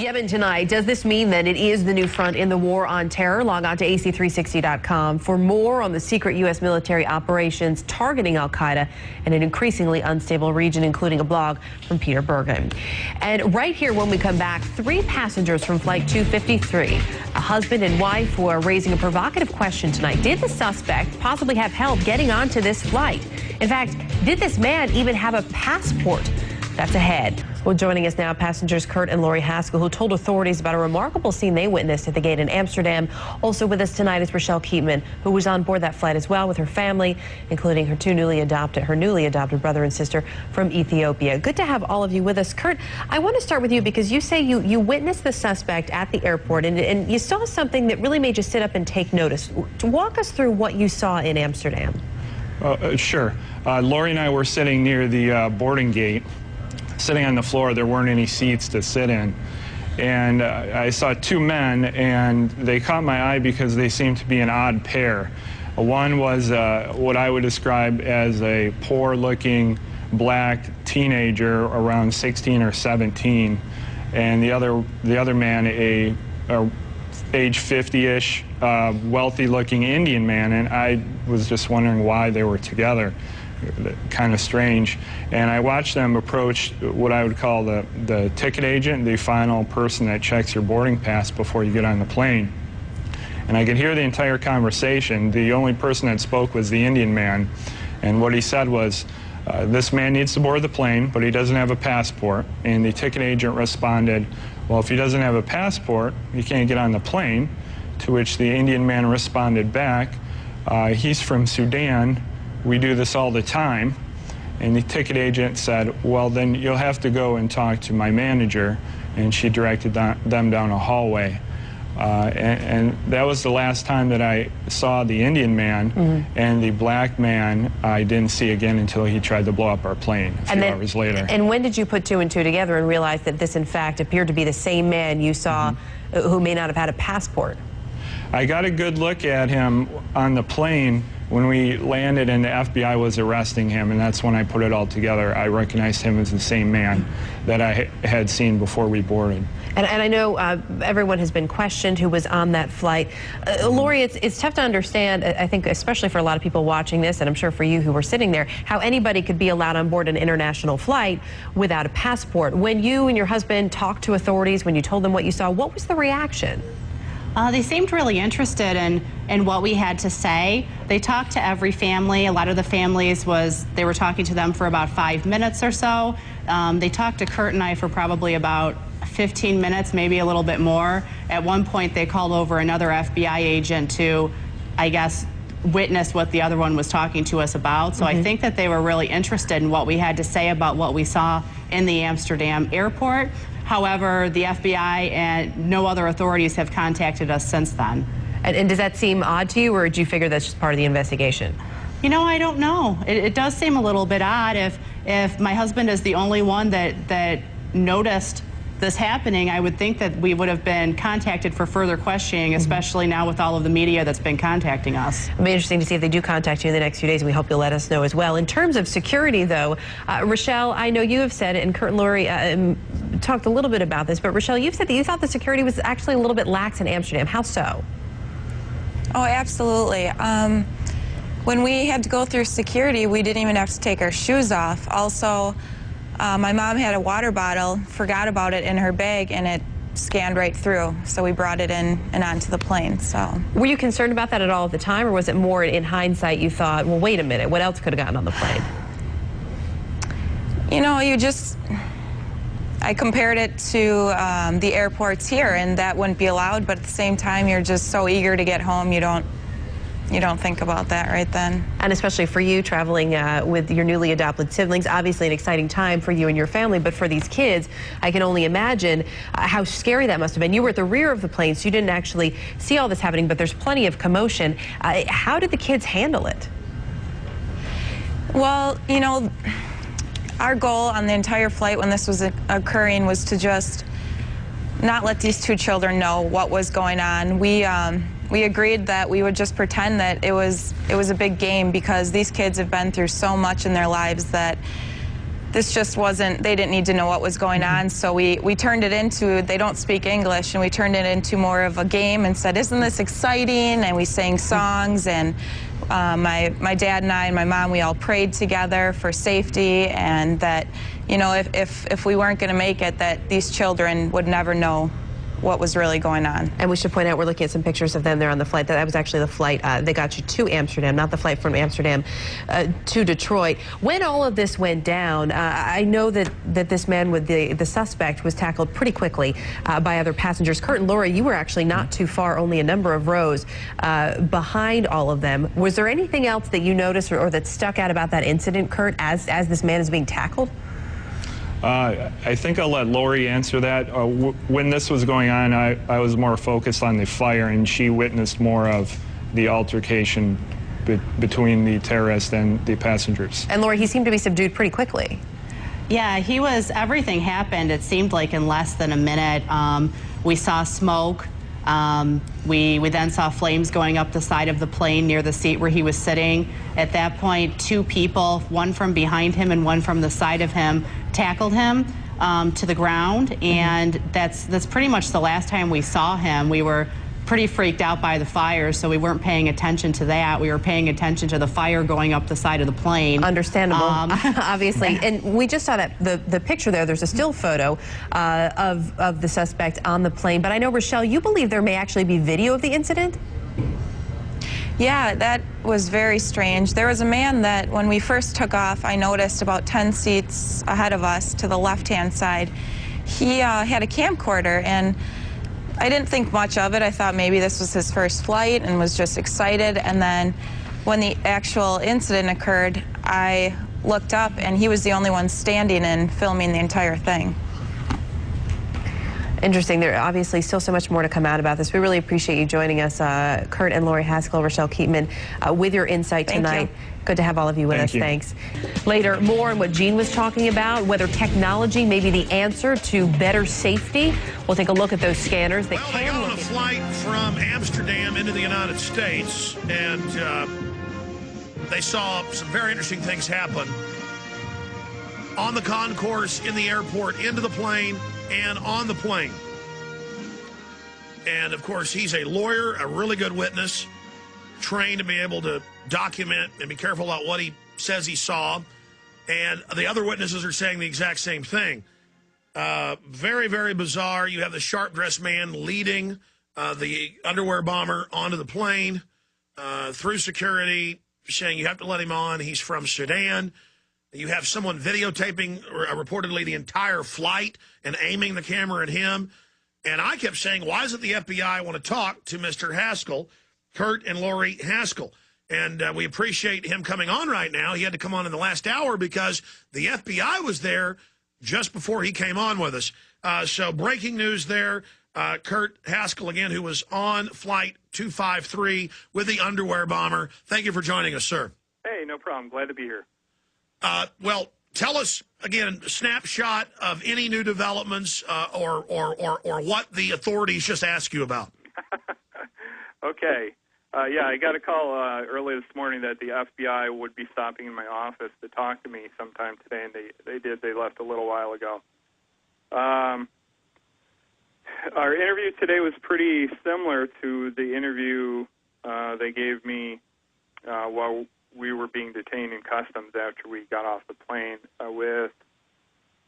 Yemen tonight. Does this mean that it is the new front in the war on terror? Log on to AC360.com for more on the secret U.S. military operations targeting al-Qaeda in an increasingly unstable region, including a blog from Peter Bergen. And right here when we come back, 3 passengers from Flight 253, a husband and wife, who are raising a provocative question tonight. Did the suspect possibly have help getting onto this flight? In fact, did this man even have a passport? That's ahead. Well, joining us now, passengers Kurt and Lori Haskell, who told authorities about a remarkable scene they witnessed at the gate in Amsterdam. Also with us tonight is Rochelle Keatman, who was on board that flight as well with her family, including her newly adopted brother and sister from Ethiopia. Good to have all of you with us. Kurt, I want to start with you because you say you witnessed the suspect at the airport and you saw something that really made you sit up and take notice. Walk us through what you saw in Amsterdam. Sure. Lori and I were sitting near the boarding gate. Sitting on the floor, there weren't any seats to sit in. And I saw 2 men, and they caught my eye because they seemed to be an odd pair. One was what I would describe as a poor-looking black teenager around 16 or 17, and the other man, a age 50-ish, wealthy-looking Indian man, and I was just wondering why they were together. Kind of strange. And I watched them approach what I would call the ticket agent, the final person that checks your boarding pass before you get on the plane. And I could hear the entire conversation. The only person that spoke was the Indian man, and what he said was, this man needs to board the plane, but he doesn't have a passport. And the ticket agent responded, well, if he doesn't have a passport, he can't get on the plane. To which the Indian man responded back, he's from Sudan. We do this all the time. And the ticket agent said, well, then you'll have to go and talk to my manager. And she directed them down a hallway. And that was the last time that I saw the Indian man. And the black man I didn't see again until he tried to blow up our plane a few hours later. And when did you put 2 and 2 together and realize that this, in fact, appeared to be the same man you saw who may not have had a passport? I got a good look at him on the plane when we landed and the FBI was arresting him, and that's when I put it all together. I recognized him as the same man that I had seen before we boarded. And I know everyone has been questioned who was on that flight. Lori, it's tough to understand, I think, especially for a lot of people watching this, and I'm sure for you who were sitting there, how anybody could be allowed on board an international flight without a passport. When you and your husband talked to authorities, when you told them what you saw, what was the reaction? They seemed really interested in what we had to say. They talked to every family. A lot of the families they were talking to them for about 5 minutes or so. They talked to Kurt and I for probably about 15 minutes, maybe a little bit more. At one point, they called over another FBI agent to, I guess, witness what the other one was talking to us about. So I think that they were really interested in what we had to say about what we saw in the Amsterdam airport. However, the FBI and no other authorities have contacted us since then. And does that seem odd to you, or did you figure that's just part of the investigation? You know, I don't know. It does seem a little bit odd if my husband is the only one that noticed this happening. I would think that we would have been contacted for further questioning, especially now with all of the media that's been contacting us. It'll be interesting to see if they do contact you in the next few days, and we hope you'll let us know as well. In terms of security, though, Rochelle, I know you have said, and Kurt and Lori talked a little bit about this, but Rochelle, you've said that you thought the security was actually a little bit lax in Amsterdam. How so? Oh, absolutely. When we had to go through security, we didn't even have to take our shoes off. Also, my mom had a water bottle, forgot about it in her bag, and it scanned right through. So we brought it in and onto the plane. So, were you concerned about that at all at the time, or was it more in hindsight you thought, well, wait a minute, what else could have gotten on the plane? You know, I compared it to the airports here, and that wouldn't be allowed, but at the same time, you're just so eager to get home, you don't think about that right then. And especially for you traveling with your newly adopted siblings, obviously an exciting time for you and your family, but for these kids, I can only imagine how scary that must have been. You were at the rear of the plane, so you didn't actually see all this happening, but there's plenty of commotion. How did the kids handle it? Well, you know, our goal on the entire flight when this was occurring was to just not let these 2 children know what was going on. We agreed that we would just pretend that it was a big game, because these kids have been through so much in their lives that this just wasn't, they didn't need to know what was going on, so we turned it into, they don't speak English, and we turned it into more of a game and said, isn't this exciting? And we sang songs, and my dad and I and my mom, we all prayed together for safety, and that, you know, if we weren't going to make it, that these children would never know what was really going on. And we should point out, we're looking at some pictures of them there on the flight. That was actually the flight that got you to Amsterdam, not the flight from Amsterdam to Detroit. When all of this went down, I know that this man with the suspect was tackled pretty quickly by other passengers. Kurt and Lori, you were actually not too far, only a number of rows behind all of them. Was there anything else that you noticed or that stuck out about that incident, Kurt, as this man is being tackled? I think I'll let Lori answer that. When this was going on, I was more focused on the fire, and she witnessed more of the altercation between the terrorist and the passengers. And Lori, he seemed to be subdued pretty quickly. Yeah, everything happened, it seemed like, in less than a minute. We saw smoke. We then saw flames going up the side of the plane near the seat where he was sitting. At that point, two people, one from behind him and one from the side of him, tackled him to the ground, and that's pretty much the last time we saw him. We were pretty freaked out by the fire, so we weren't paying attention to that. We were paying attention to the fire going up the side of the plane. Understandable, obviously. And we just saw that the picture there. There's a still photo of the suspect on the plane. But I know, Rochelle, you believe there may actually be video of the incident? Yeah, that was very strange. There was a man that when we first took off, I noticed about 10 seats ahead of us to the left-hand side. He had a camcorder, and I didn't think much of it. I thought maybe this was his first flight and was just excited. And then when the actual incident occurred, I looked up, and he was the only one standing and filming the entire thing. Interesting. There obviously still so much more to come out about this. We really appreciate you joining us, Kurt and Lori Haskell, Rochelle Keatman, with your insight tonight. Thank you. Good to have all of you with us. You. Thanks. Later, more on what Gene was talking about, whether technology may be the answer to better safety. We'll take a look at those scanners. They got on a flight from Amsterdam into the United States, and they saw some very interesting things happen on the concourse, in the airport, into the plane, and on the plane. And, of course, he's a lawyer, a really good witness, trained to be able to document and be careful about what he says he saw. And the other witnesses are saying the exact same thing. Very, very bizarre. You have the sharp-dressed man leading the underwear bomber onto the plane through security, saying you have to let him on. He's from Sudan. You have someone videotaping reportedly the entire flight and aiming the camera at him. And I kept saying, why doesn't the FBI want to talk to Mr. Haskell, Kurt and Lori Haskell? And we appreciate him coming on right now. He had to come on in the last hour because the FBI was there just before he came on with us. So breaking news there. Kurt Haskell, again, who was on Flight 253 with the underwear bomber. Thank you for joining us, sir. Hey, no problem. Glad to be here. Well, tell us, again, a snapshot of any new developments or what the authorities just asked you about. Okay. Yeah, I got a call early this morning that the FBI would be stopping in my office to talk to me sometime today, and they did. They left a little while ago. Our interview today was pretty similar to the interview they gave me while we were being detained in customs after we got off the plane, with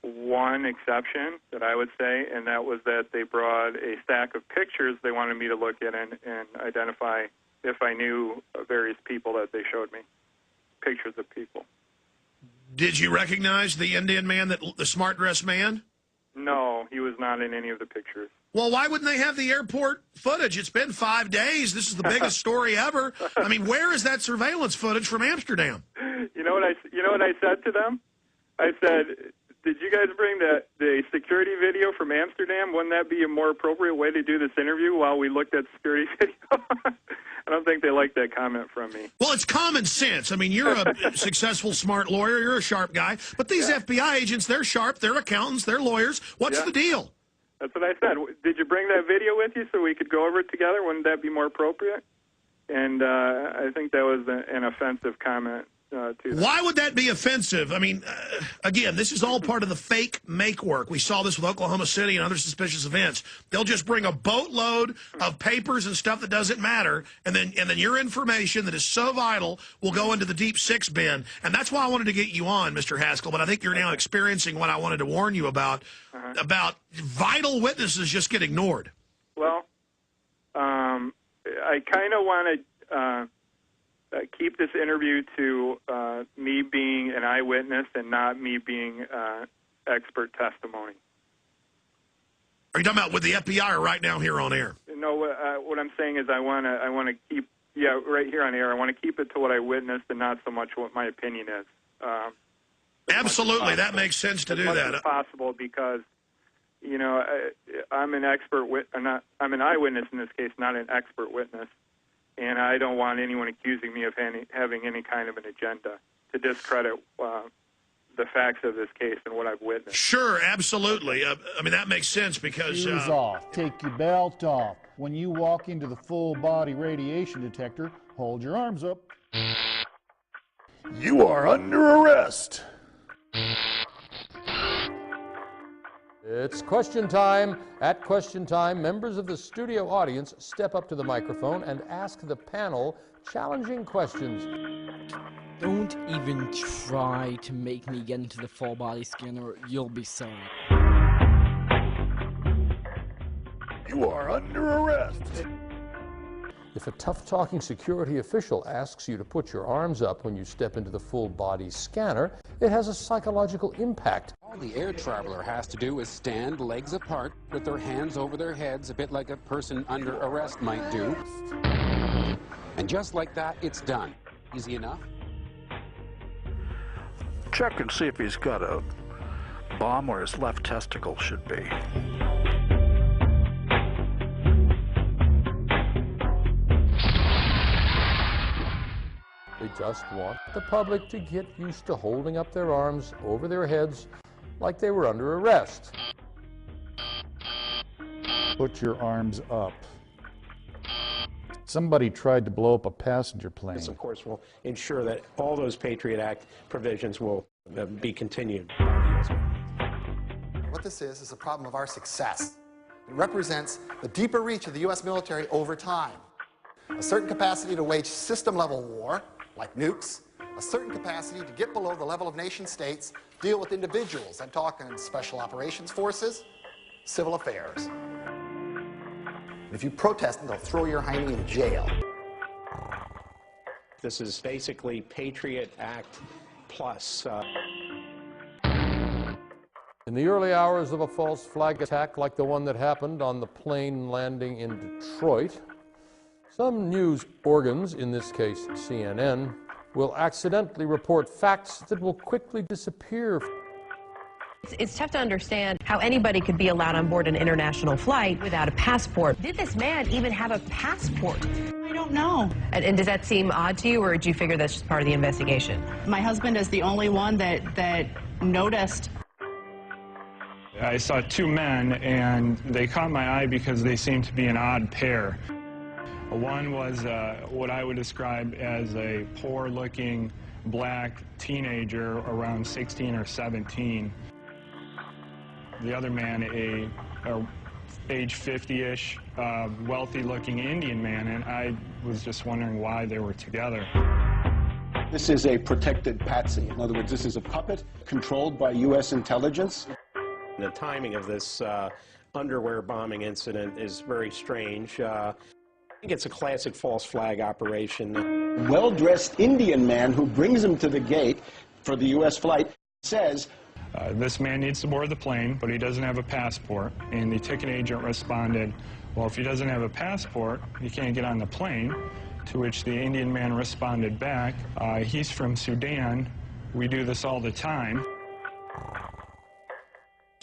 one exception that I would say, and that was that they brought a stack of pictures they wanted me to look at and identify if I knew various people that they showed me, pictures of people. Did you recognize the Indian man, the smart-dressed man? No, he was not in any of the pictures. Well, why wouldn't they have the airport footage? It's been 5 days. This is the biggest story ever. I mean, where is that surveillance footage from Amsterdam? You know what I said to them? I said, did you guys bring the security video from Amsterdam? Wouldn't that be a more appropriate way to do this interview while we looked at security video? I don't think they liked that comment from me. Well, it's common sense. I mean, you're a successful, smart lawyer. You're a sharp guy. But these FBI agents, they're sharp. They're accountants. They're lawyers. What's the deal? That's what I said. Did you bring that video with you so we could go over it together? Wouldn't that be more appropriate? And I think that was an offensive comment to them. Why would that be offensive? I mean, again, this is all part of the fake make work. We saw this with Oklahoma City and other suspicious events. They'll just bring a boatload of papers and stuff that doesn't matter, and then your information that is so vital will go into the deep six bin. And that's why I wanted to get you on, Mr. Haskell, but I think you're now experiencing what I wanted to warn you about vital witnesses just get ignored. Well, I kind of want to keep this interview to me being an eyewitness and not me being expert testimony. Are you talking about with the FBI or right now here on air? No, what I'm saying is I want to keep, right here on air, I want to keep it to what I witnessed and not so much what my opinion is. Absolutely, that makes sense to do that. As much as possible, because I'm an expert I'm an eyewitness in this case, not an expert witness, and I don't want anyone accusing me of having any kind of an agenda to discredit the facts of this case and what I've witnessed. Sure, absolutely. I mean, that makes sense because... Shoes off. Take your belt off. When you walk into the full-body radiation detector, hold your arms up. You are under arrest. It's question time. At question time, members of the studio audience step up to the microphone and ask the panel challenging questions. Don't even try to make me get into the full body scanner. You'll be sorry. You are under arrest. If a tough-talking security official asks you to put your arms up when you step into the full-body scanner, it has a psychological impact. All the air traveler has to do is stand legs apart with their hands over their heads, a bit like a person under arrest might do. And just like that, it's done. Easy enough. Check and see if he's got a bomb where his left testicle should be. They just want the public to get used to holding up their arms over their heads like they were under arrest. Put your arms up. Somebody tried to blow up a passenger plane. This, of course, will ensure that all those Patriot Act provisions will be continued. What this is a problem of our success. It represents the deeper reach of the U.S. military over time. A certain capacity to wage system-level war, like nukes, a certain capacity to get below the level of nation states, deal with individuals. I'm talking special operations forces, civil affairs. And if you protest, they'll throw your hiney in jail. This is basically Patriot Act plus. In the early hours of a false flag attack like the one that happened on the plane landing in Detroit, some news organs, in this case CNN, will accidentally report facts that will quickly disappear. It's tough to understand how anybody could be allowed on board an international flight without a passport. Did this man even have a passport? I don't know. And does that seem odd to you, or did you figure that's just part of the investigation? My husband is the only one that noticed. I saw two men, and they caught my eye because they seemed to be an odd pair. One was what I would describe as a poor-looking black teenager around 16 or 17. The other man, a age 50-ish, wealthy-looking Indian man, and I was just wondering why they were together. This is a protected patsy. In other words, this is a puppet controlled by U.S. intelligence. The timing of this underwear bombing incident is very strange. I think it's a classic false flag operation. Well-dressed Indian man who brings him to the gate for the U.S. flight says, this man needs to board the plane, but he doesn't have a passport. And the ticket agent responded, well, if he doesn't have a passport, he can't get on the plane. To which the Indian man responded back, he's from Sudan. We do this all the time.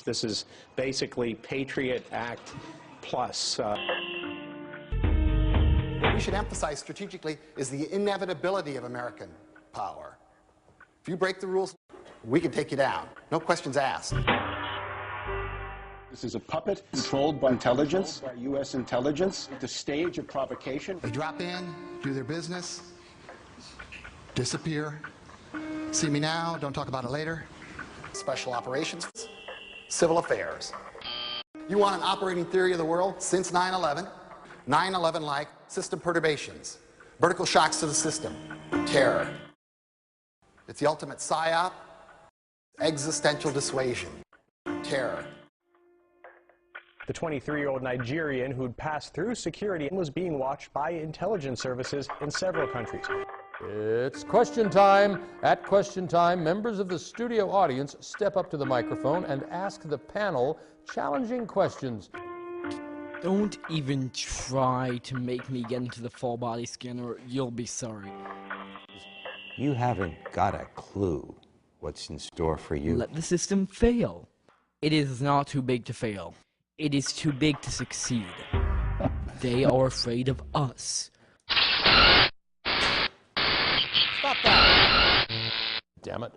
This is basically Patriot Act plus. What we should emphasize strategically is the inevitability of American power. If you break the rules, we can take you down. No questions asked. This is a puppet controlled by intelligence, by U.S. intelligence, the stage of provocation. They drop in, do their business, disappear, See me now, don't talk about it later. Special operations, civil affairs. You want an operating theory of the world since 9/11? 9/11-like system perturbations, vertical shocks to the system, terror. It's the ultimate psyop, existential dissuasion, terror. The 23-year-old Nigerian who'd passed through security was being watched by intelligence services in several countries. It's question time. At question time, members of the studio audience step up to the microphone and ask the panel challenging questions. Don't even try to make me get into the full body scanner. You'll be sorry. You haven't got a clue what's in store for you. Let the system fail. It is not too big to fail. It is too big to succeed. They are afraid of us. Stop that! Damn it.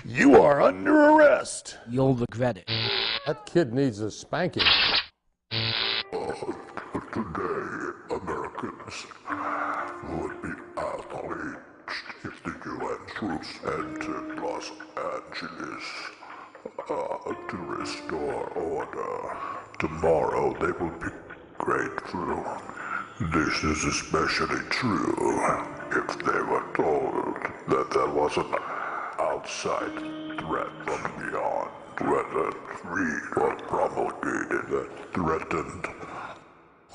You are under arrest. You'll regret it. That kid needs a spanking. Today, Americans would be outraged if the UN troops entered Los Angeles to restore order. Tomorrow, they will be grateful. This is especially true if they were told that there was an outside threat from beyond, whether we were promulgated that threatened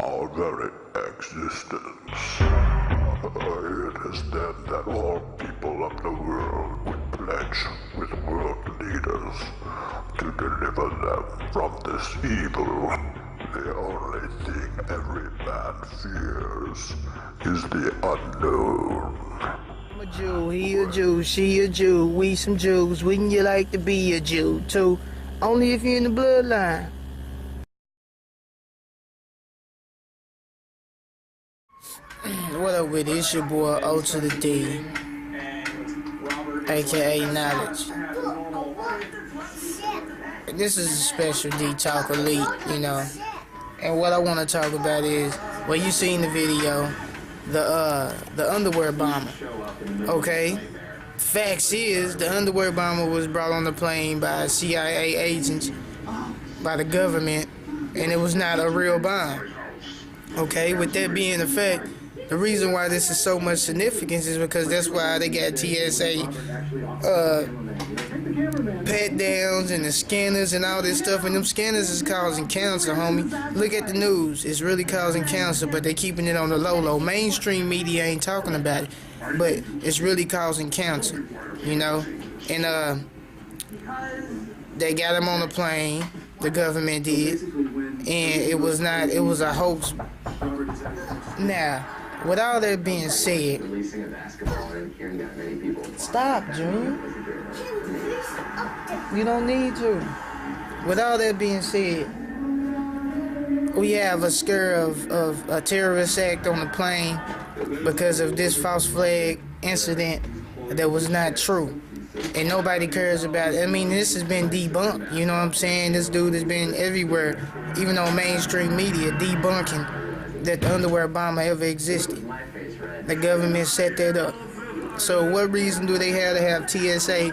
our very existence. It is then that all people of the world would pledge with world leaders to deliver them from this evil. The only thing every man fears is the unknown. I'm a Jew, he a Jew, she a Jew, we some Jews. Wouldn't you like to be a Jew too? Only if you're in the bloodline. What up with it? It's your boy O to the D, aka Knowledge. This is a special Dee-Talk Elite, you know. And what I want to talk about is, well, you seen the video, the underwear bomber, okay? Facts is, the underwear bomber was brought on the plane by CIA agents, by the government, and it was not a real bomb, okay? With that being the fact, the reason why this is so much significance is because that's why they got TSA pat downs and the scanners and all this stuff, and them scanners is causing cancer, homie. Look at the news, it's really causing cancer, but they keeping it on the low. Mainstream media ain't talking about it, but it's really causing cancer, you know. And they got him on the plane, the government did, and it was a hoax. Now, with all that being said, stop, Junior. You don't need to. With all that being said, we have a scare of a terrorist act on the plane because of this false flag incident that was not true. And nobody cares about it. I mean, this has been debunked, you know what I'm saying? This dude has been everywhere, even on mainstream media, debunking that the underwear bomber ever existed. The government set that up. So what reason do they have to have TSA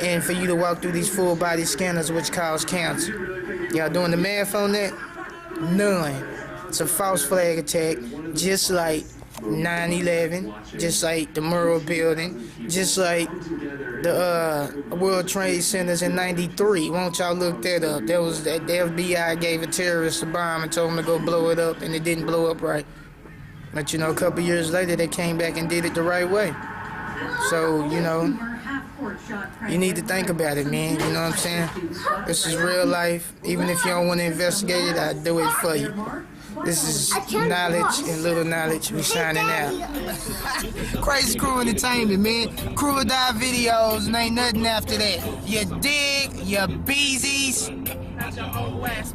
and for you to walk through these full body scanners which cause cancer? Y'all doing the math on that? None. It's a false flag attack, just like 9/11, just like the Murrah building, just like the World Trade Centers in '93. Won't y'all look that up? That was the FBI gave a terrorist a bomb and told him to go blow it up, and it didn't blow up right. But you know, a couple years later, they came back and did it the right way. So, you know, you need to think about it, man. You know what I'm saying? This is real life. Even if you don't want to investigate it, I'll do it for you. This is Knowledge and Little Knowledge. We signing out. Crazy Crew Entertainment, man. Crew or Die videos and ain't nothing after that. You dig? You beezies? That's your whole ass.